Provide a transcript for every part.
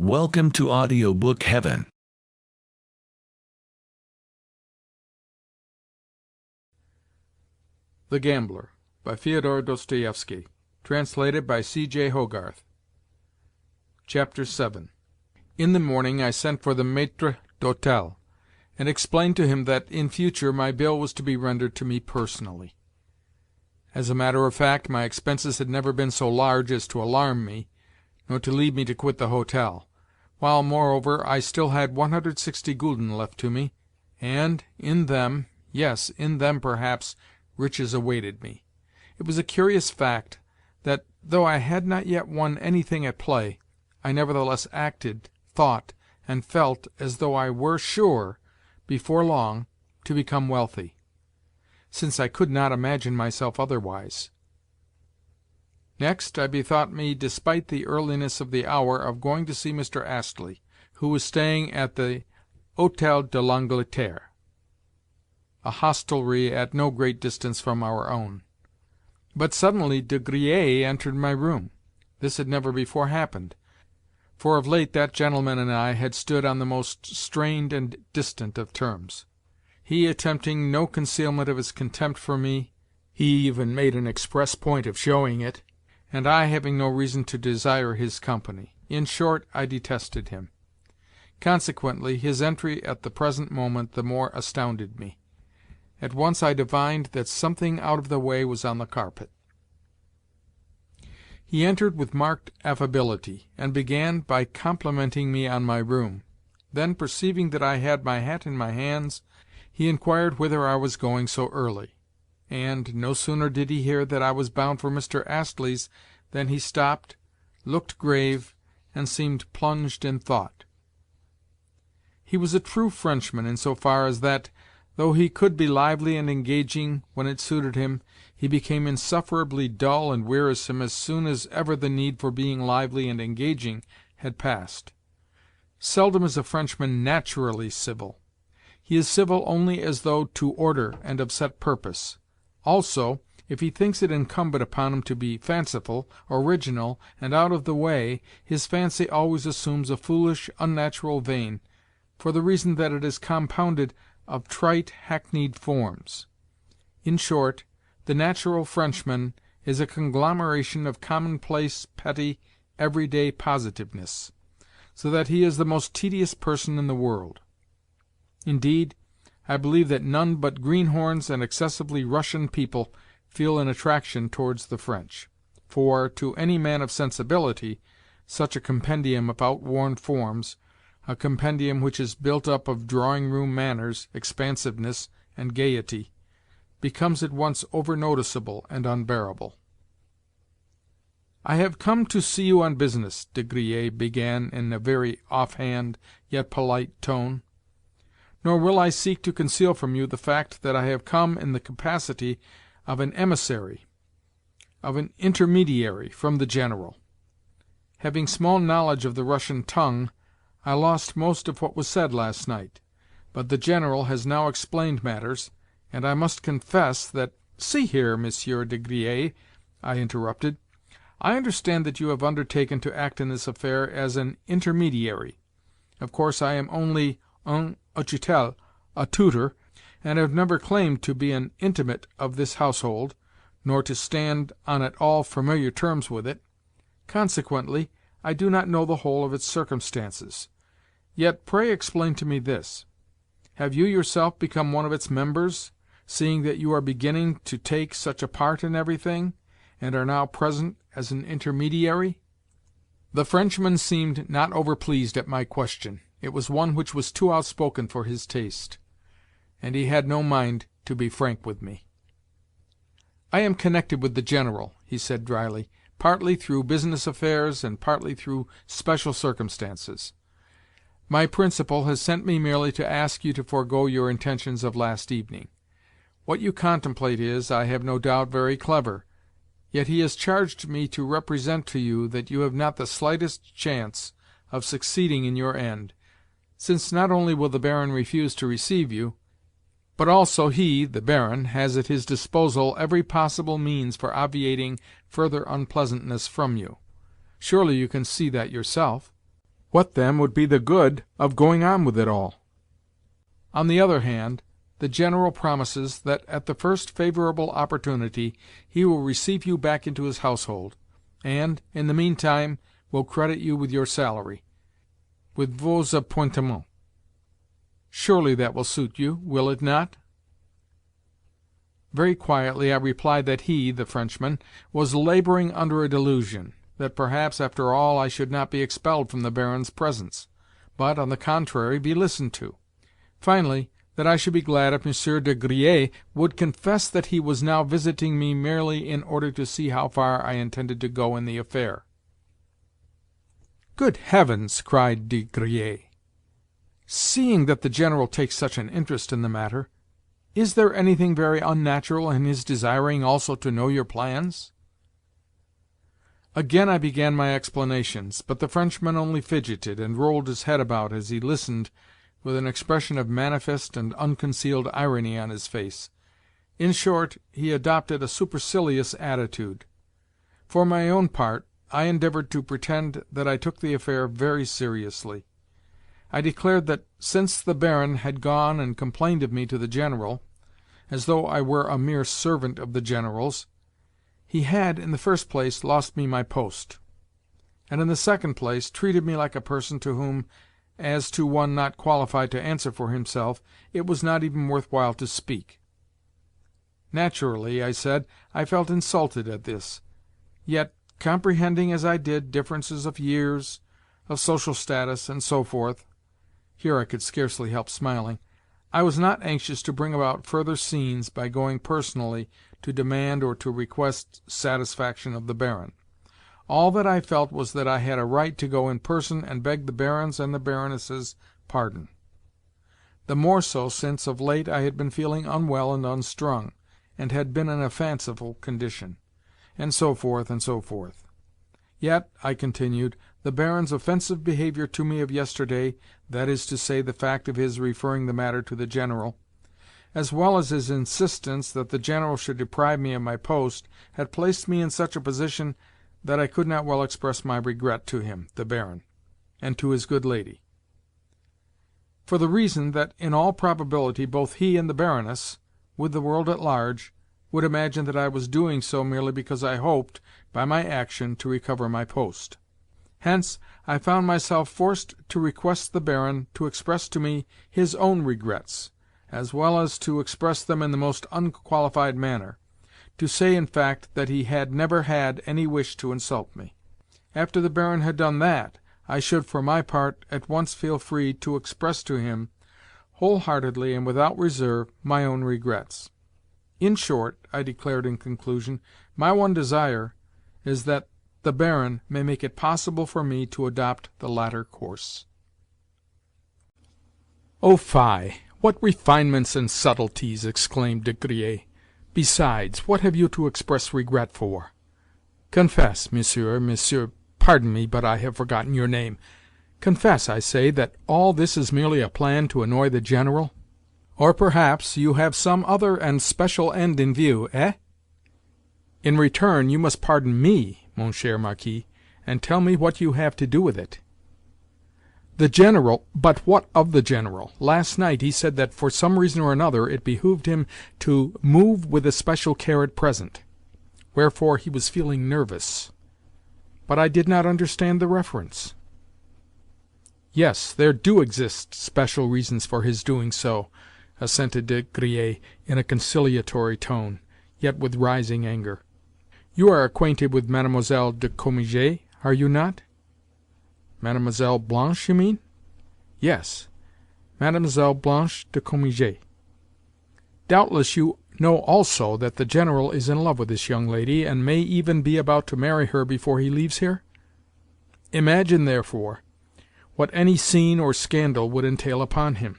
Welcome to Audiobook Heaven. The Gambler by Fyodor Dostoevsky, translated by C.J. Hogarth. Chapter 7. In the morning I sent for the maître d'hôtel, and explained to him that in future my bill was to be rendered to me personally. As a matter of fact, my expenses had never been so large as to alarm me, nor to lead me to quit the hotel, while, moreover, I still had 160 gulden left to me, and in them, yes, in them perhaps, riches awaited me. It was a curious fact that, though I had not yet won anything at play, I nevertheless acted, thought, and felt as though I were sure, before long, to become wealthy, since I could not imagine myself otherwise. Next, I bethought me, despite the earliness of the hour, of going to see Mr. Astley, who was staying at the Hôtel de l'Angleterre, a hostelry at no great distance from our own. But suddenly De Griers entered my room. This had never before happened, for of late that gentleman and I had stood on the most strained and distant of terms, he attempting no concealment of his contempt for me, he even made an express point of showing it, and I having no reason to desire his company. In short, I detested him. Consequently, his entry at the present moment the more astounded me. At once I divined that something out of the way was on the carpet. He entered with marked affability, and began by complimenting me on my room. Then, perceiving that I had my hat in my hands, he inquired whither I was going so early, and no sooner did he hear that I was bound for Mr. Astley's than he stopped, looked grave, and seemed plunged in thought. He was a true Frenchman in so far as that, though he could be lively and engaging when it suited him, he became insufferably dull and wearisome as soon as ever the need for being lively and engaging had passed. Seldom is a Frenchman naturally civil. He is civil only as though to order and of set purpose. Also, if he thinks it incumbent upon him to be fanciful, original, and out of the way, his fancy always assumes a foolish, unnatural vein, for the reason that it is compounded of trite, hackneyed forms. In short, the natural Frenchman is a conglomeration of commonplace, petty, everyday positiveness, so that he is the most tedious person in the world. Indeed, I believe that none but greenhorns and excessively Russian people feel an attraction towards the French, for, to any man of sensibility, such a compendium of outworn forms, a compendium which is built up of drawing-room manners, expansiveness, and gaiety, becomes at once over-noticeable and unbearable. "I have come to see you on business," De Griers began in a very off-hand, yet polite tone. "Nor will I seek to conceal from you the fact that I have come in the capacity of an emissary, of an intermediary, from the General. Having small knowledge of the Russian tongue, I lost most of what was said last night, but the General has now explained matters, and I must confess that—" "See here, Monsieur de Griers," I interrupted, "I understand that you have undertaken to act in this affair as an intermediary. Of course I am only un utchitel, a tutor, and have never claimed to be an intimate of this household, nor to stand on at all familiar terms with it. Consequently, I do not know the whole of its circumstances. Yet pray explain to me this: have you yourself become one of its members, seeing that you are beginning to take such a part in everything, and are now present as an intermediary?" The Frenchman seemed not overpleased at my question. It was one which was too outspoken for his taste, and he had no mind to be frank with me. "I am connected with the General," he said dryly, "partly through business affairs and partly through special circumstances. My principal has sent me merely to ask you to forego your intentions of last evening. What you contemplate is, I have no doubt, very clever, yet he has charged me to represent to you that you have not the slightest chance of succeeding in your end, since not only will the Baron refuse to receive you, but also he, the Baron, has at his disposal every possible means for obviating further unpleasantness from you. Surely you can see that yourself?" What, then, would be the good of going on with it all? On the other hand, the General promises that at the first favourable opportunity he will receive you back into his household, and, in the meantime, will credit you with your salary, with vos appointements. Surely that will suit you, will it not?" Very quietly I replied that he, the Frenchman, was labouring under a delusion, that perhaps, after all, I should not be expelled from the Baron's presence, but, on the contrary, be listened to. Finally, that I should be glad if Monsieur de Griers would confess that he was now visiting me merely in order to see how far I intended to go in the affair. "Good heavens!" cried de Griers. "Seeing that the General takes such an interest in the matter, is there anything very unnatural in his desiring also to know your plans?" Again I began my explanations, but the Frenchman only fidgeted and rolled his head about as he listened, with an expression of manifest and unconcealed irony on his face. In short, he adopted a supercilious attitude. For my own part, I endeavoured to pretend that I took the affair very seriously. I declared that, since the Baron had gone and complained of me to the General, as though I were a mere servant of the General's, he had, in the first place, lost me my post, and, in the second place, treated me like a person to whom, as to one not qualified to answer for himself, it was not even worth while to speak. Naturally, I said, I felt insulted at this. Yet, comprehending as I did differences of years, of social status, and so forth, here I could scarcely help smiling, I was not anxious to bring about further scenes by going personally to demand or to request satisfaction of the Baron. All that I felt was that I had a right to go in person and beg the Baron's and the Baroness's pardon. The more so since, of late, I had been feeling unwell and unstrung, and had been in a fanciful condition, and so forth, and so forth. Yet, I continued, the Baron's offensive behaviour to me of yesterday, that is to say, the fact of his referring the matter to the General, as well as his insistence that the General should deprive me of my post, had placed me in such a position that I could not well express my regret to him, the Baron, and to his good lady, for the reason that, in all probability, both he and the Baroness, with the world at large, would imagine that I was doing so merely because I hoped, by my action, to recover my post. Hence, I found myself forced to request the Baron to express to me his own regrets, as well as to express them in the most unqualified manner, to say, in fact, that he had never had any wish to insult me. After the Baron had done that, I should, for my part, at once feel free to express to him, whole-heartedly and without reserve, my own regrets. In short, I declared in conclusion, my one desire is that the Baron may make it possible for me to adopt the latter course. "Oh, fie! What refinements and subtleties!" exclaimed de Griers. "Besides, what have you to express regret for? Confess, monsieur, pardon me, but I have forgotten your name. Confess, I say, that all this is merely a plan to annoy the General? Or perhaps you have some other and special end in view, eh? In return, you must pardon me, mon cher Marquis, and tell me what you have to do with it." "The General—" "But what of the General? Last night he said that, for some reason or another, it behoved him to move with especial care at present, wherefore he was feeling nervous. But I did not understand the reference." "Yes, there do exist special reasons for his doing so," assented de Griers in a conciliatory tone, yet with rising anger. "You are acquainted with Mademoiselle de Cominges, are you not?" "Mademoiselle Blanche, you mean?" "Yes, Mademoiselle Blanche de Cominges. Doubtless you know also that the General is in love with this young lady, and may even be about to marry her before he leaves here? Imagine, therefore, what any scene or scandal would entail upon him."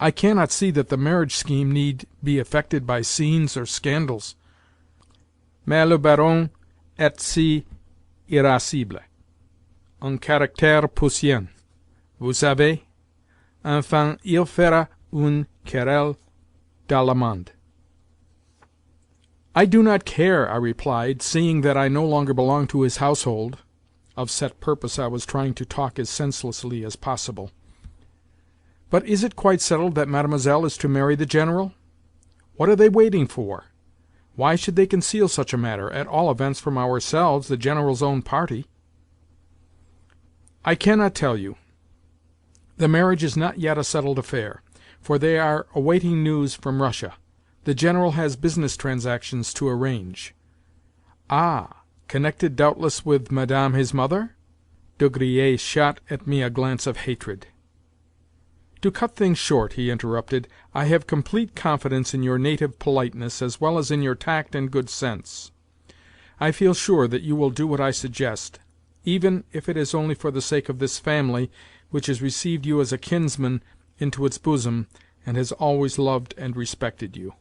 "I cannot see that the marriage scheme need be affected by scenes or scandals." "Mais le Baron est si irascible, un caractère puissant, vous savez. Enfin, il fera une querelle dans le monde." "I do not care," I replied, "seeing that I no longer belong to his household. of set purpose I was trying to talk as senselessly as possible. "But is it quite settled that Mademoiselle is to marry the General? What are they waiting for? Why should they conceal such a matter, at all events from ourselves, the General's own party?" "I cannot tell you. The marriage is not yet a settled affair, for they are awaiting news from Russia. The General has business transactions to arrange." "Ah, connected doubtless with Madame his mother?" De Griers shot at me a glance of hatred. "To cut things short," he interrupted, "I have complete confidence in your native politeness as well as in your tact and good sense. I feel sure that you will do what I suggest, even if it is only for the sake of this family, which has received you as a kinsman into its bosom, and has always loved and respected you."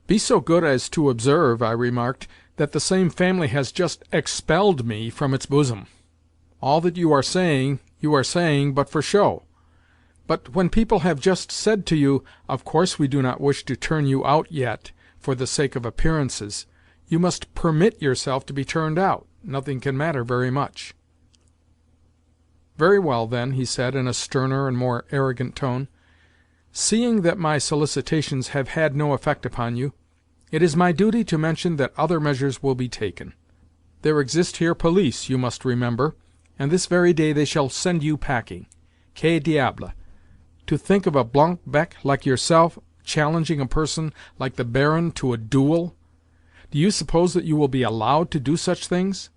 "Be so good as to observe," I remarked, "that the same family has just expelled me from its bosom. All that you are saying but for show. But when people have just said to you, 'Of course we do not wish to turn you out yet, for the sake of appearances,' you must permit yourself to be turned out. Nothing can matter very much." "Very well, then," he said in a sterner and more arrogant tone. "Seeing that my solicitations have had no effect upon you, it is my duty to mention that other measures will be taken. There exist here police, you must remember, and this very day they shall send you packing. Que diable! To think of a blanc bec like yourself challenging a person like the Baron to a duel! Do you suppose that you will be allowed to do such things?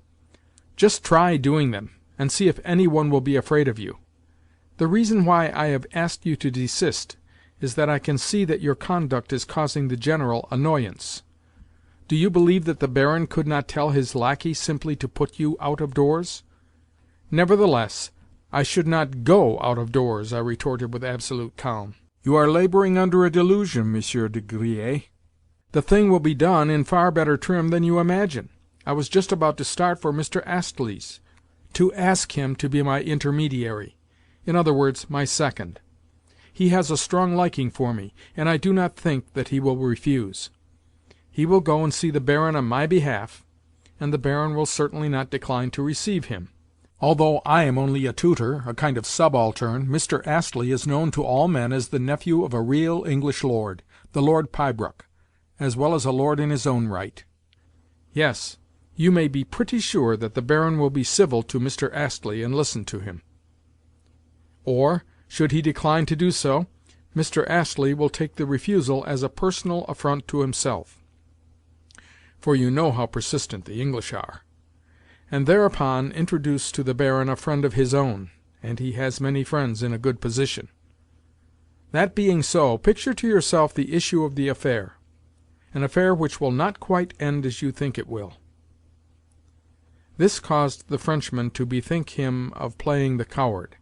Just try doing them, and see if any one will be afraid of you. The reason why I have asked you to desist is that I can see that your conduct is causing the General annoyance. Do you believe that the Baron could not tell his lackey simply to put you out of doors?" "Nevertheless, I should not go out of doors," I retorted with absolute calm. "You are laboring under a delusion, Monsieur de Griers. The thing will be done in far better trim than you imagine. I was just about to start for Mr. Astley's, to ask him to be my intermediary, in other words, my second. He has a strong liking for me, and I do not think that he will refuse. He will go and see the Baron on my behalf, and the Baron will certainly not decline to receive him. Although I am only a tutor, a kind of subaltern, Mr. Astley is known to all men as the nephew of a real English lord, the Lord Pybrook, as well as a lord in his own right. Yes, you may be pretty sure that the Baron will be civil to Mr. Astley and listen to him. Or, should he decline to do so, Mr. Astley will take the refusal as a personal affront to himself, for you know how persistent the English are, and thereupon introduce to the Baron a friend of his own, and he has many friends in a good position. That being so, picture to yourself the issue of the affair, an affair which will not quite end as you think it will." This caused the Frenchman to bethink him of playing the coward.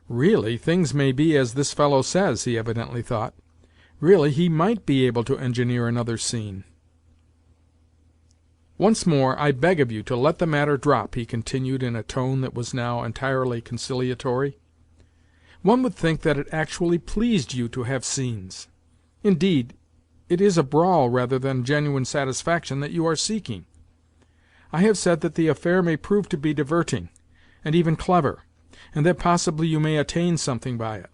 Really, things may be as this fellow says, he evidently thought. Really, he might be able to engineer another scene. "Once more, I beg of you to let the matter drop," he continued in a tone that was now entirely conciliatory. "One would think that it actually pleased you to have scenes. Indeed, it is a brawl rather than genuine satisfaction that you are seeking. I have said that the affair may prove to be diverting, and even clever, and that possibly you may attain something by it.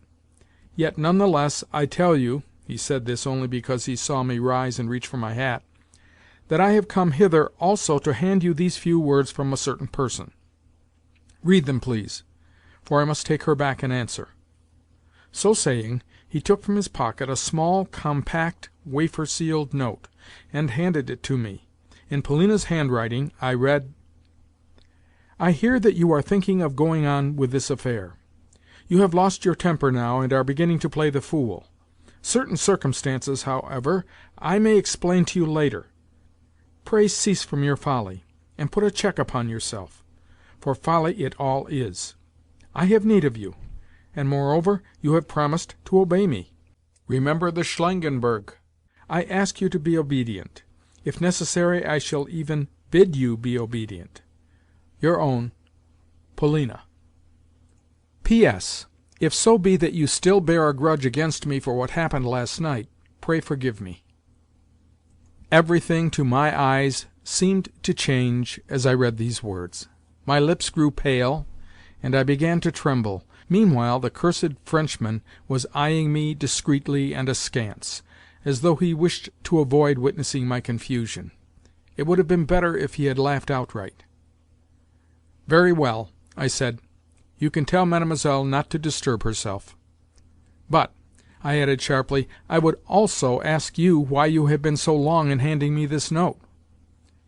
Yet none the less I tell you," he said this only because he saw me rise and reach for my hat, "that I have come hither also to hand you these few words from a certain person. Read them, please, for I must take her back an answer." So saying, he took from his pocket a small, compact, wafer-sealed note, and handed it to me. In Polina's handwriting I read: "I hear that you are thinking of going on with this affair. You have lost your temper now, and are beginning to play the fool. Certain circumstances, however, I may explain to you later. Pray cease from your folly, and put a check upon yourself, for folly it all is. I have need of you, and moreover you have promised to obey me. Remember the Schlangenberg. I ask you to be obedient. If necessary, I shall even bid you be obedient. Your own, Polina. P.S. If so be that you still bear a grudge against me for what happened last night, pray forgive me." Everything, to my eyes, seemed to change as I read these words. My lips grew pale, and I began to tremble. Meanwhile the cursed Frenchman was eyeing me discreetly and askance, as though he wished to avoid witnessing my confusion. It would have been better if he had laughed outright. "Very well," I said. "You can tell Mademoiselle not to disturb herself. But," I added sharply, "I would also ask you why you have been so long in handing me this note.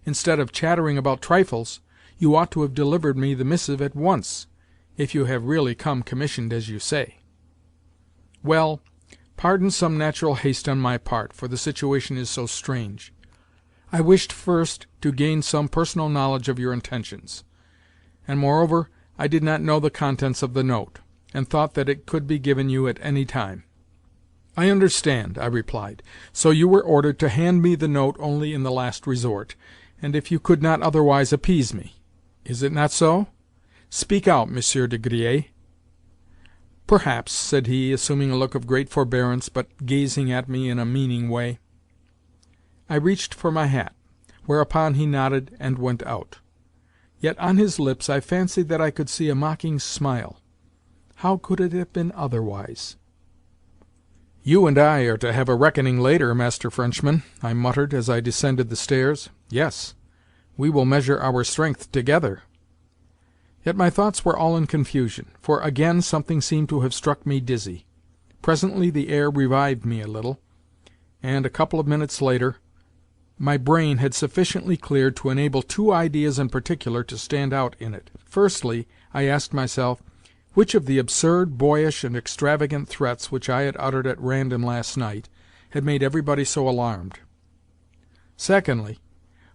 Instead of chattering about trifles, you ought to have delivered me the missive at once, if you have really come commissioned as you say." "Well, pardon some natural haste on my part, for the situation is so strange. I wished first to gain some personal knowledge of your intentions, and moreover I did not know the contents of the note, and thought that it could be given you at any time." "I understand," I replied. "So you were ordered to hand me the note only in the last resort, and if you could not otherwise appease me. Is it not so? Speak out, Monsieur de Griers." "Perhaps," said he, assuming a look of great forbearance, but gazing at me in a meaning way. I reached for my hat, whereupon he nodded and went out. Yet on his lips I fancied that I could see a mocking smile. How could it have been otherwise? "You and I are to have a reckoning later, Master Frenchman," I muttered as I descended the stairs. "Yes, we will measure our strength together." Yet my thoughts were all in confusion, for again something seemed to have struck me dizzy. Presently the air revived me a little, and, a couple of minutes later, my brain had sufficiently cleared to enable two ideas in particular to stand out in it. Firstly, I asked myself, which of the absurd, boyish, and extravagant threats which I had uttered at random last night had made everybody so alarmed? Secondly,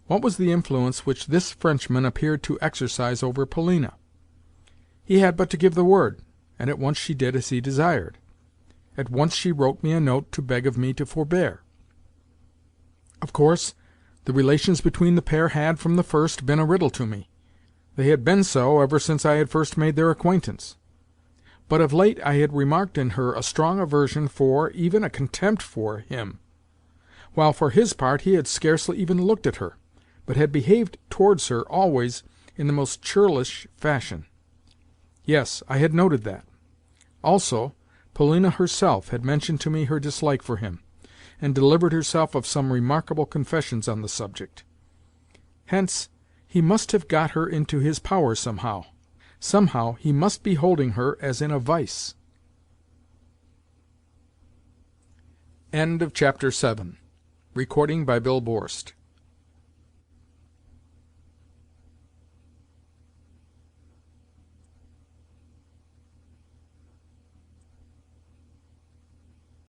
what was the influence which this Frenchman appeared to exercise over Polina? He had but to give the word, and at once she did as he desired. At once she wrote me a note to beg of me to forbear. Of course, the relations between the pair had, from the first, been a riddle to me. They had been so ever since I had first made their acquaintance. But of late I had remarked in her a strong aversion for, even a contempt for, him, while for his part he had scarcely even looked at her, but had behaved towards her always in the most churlish fashion. Yes, I had noted that. Also, Polina herself had mentioned to me her dislike for him, and delivered herself of some remarkable confessions on the subject. Hence, he must have got her into his power somehow. Somehow he must be holding her as in a vice. End of Chapter 7. Recording by Bill Borst.